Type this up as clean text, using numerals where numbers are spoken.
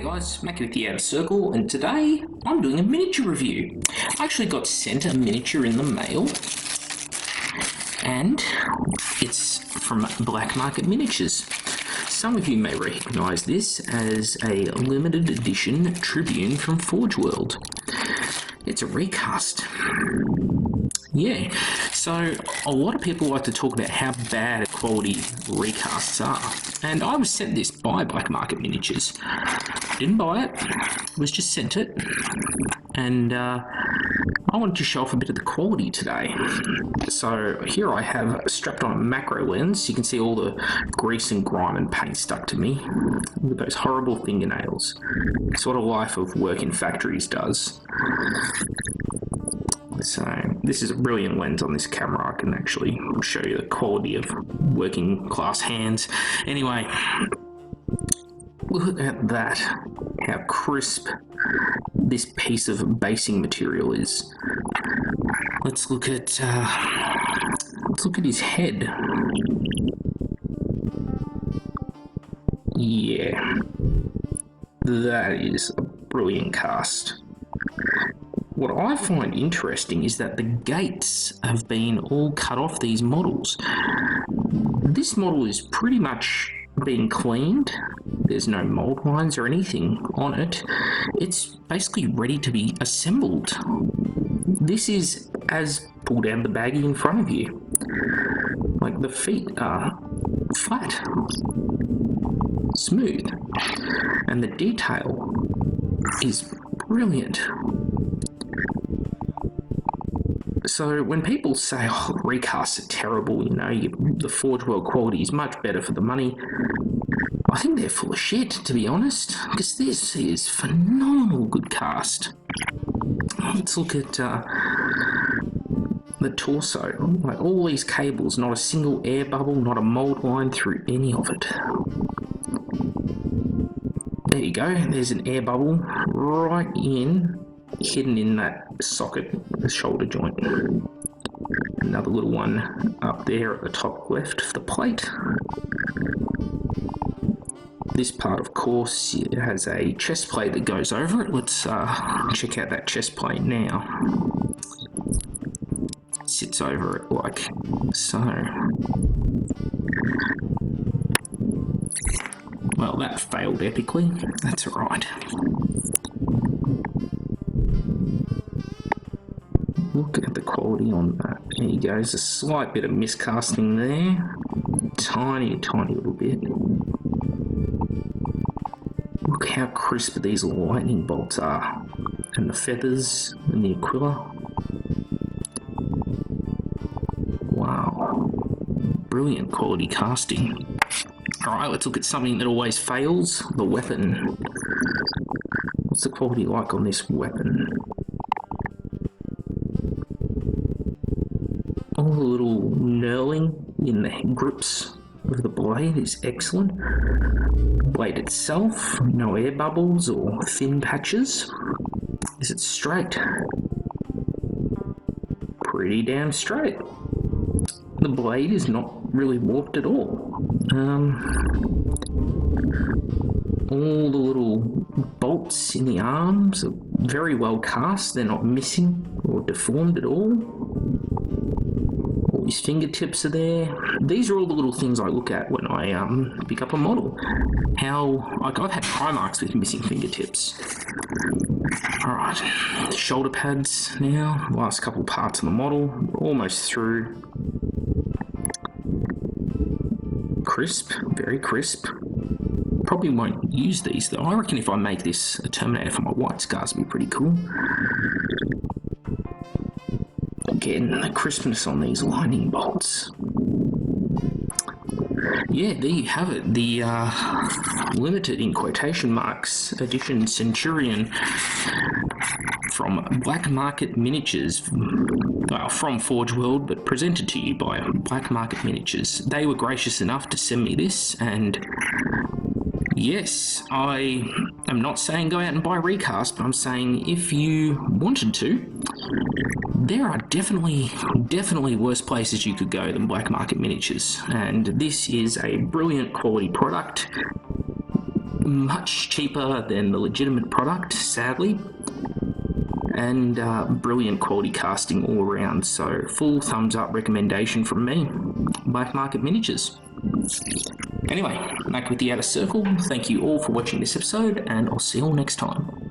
guys, Mackie with the Outer Circle, and today I'm doing a miniature review. I actually got sent a miniature in the mail, and it's from Black Market Miniatures. Some of you may recognise this as a limited edition Tribune from Forge World. It's a recast. Yeah, so a lot of people like to talk about how bad quality recasts are, and I was sent this by Black Market Miniatures. Didn't buy it, was just sent it, and I wanted to show off a bit of the quality today. So here I have strapped on a macro lens. You can see all the grease and grime and paint stuck to me. Look at those horrible fingernails. It's what a life of work in factories does. So this is a brilliant lens on this camera. I can actually show you the quality of working class hands. Anyway, look at that, how crisp this piece of basing material is. Let's look at his head. Yeah, that is a brilliant cast. What I find interesting is that the gates have been all cut off these models. This model is pretty much been cleaned. There's no mold lines or anything on it. It's basically ready to be assembled. This is as pulled out the baggie in front of you. Like, the feet are flat, smooth, and the detail is brilliant. So when people say, oh, recasts are terrible, you know, the Forge World quality is much better for the money, I think they're full of shit, to be honest, because this is phenomenal good cast. Let's look at the torso. Like, all these cables, not a single air bubble, not a mold line through any of it. There you go, there's an air bubble right hidden in that socket, the shoulder joint. Another little one up there at the top left of the plate. This part, of course, it has a chest plate that goes over it. Let's check out that chest plate now. It sits over it like so. Well, that failed epically. That's alright. Look at the quality on that. There you go. There's a slight bit of miscasting there. Tiny little bit. Look how crisp these lightning bolts are. And the feathers and the aquila. Wow. Brilliant quality casting. Alright, let's look at something that always fails. The weapon. What's the quality like on this weapon? All the little knurling in the grips of the blade is excellent. The blade itself, no air bubbles or thin patches. Is it straight? Pretty damn straight. The blade is not really warped at all. All the little bolts in the arms are very well cast. They're not missing or deformed at all. All these fingertips are there. These are all the little things I look at when I pick up a model. I've had Primarchs with missing fingertips. Alright, shoulder pads now. Last couple parts of the model. We're almost through. Crisp, very crisp. Probably won't use these though. I reckon if I make this a Terminator for my white scars, it'd be pretty cool. Again, the crispness on these lightning bolts. Yeah, there you have it. The limited, in quotation marks, edition Centurion from Black Market Miniatures. Well, from Forge World, but presented to you by Black Market Miniatures. They were gracious enough to send me this, and yes, I am not saying go out and buy recast, but I'm saying if you wanted to, there are definitely worse places you could go than Black Market Miniatures, and this is a brilliant quality product. much cheaper than the legitimate product, sadly, and brilliant quality casting all around. So full thumbs up recommendation from me, Black Market Miniatures. Anyway, back with the Outer Circle, thank you all for watching this episode, and I'll see you all next time.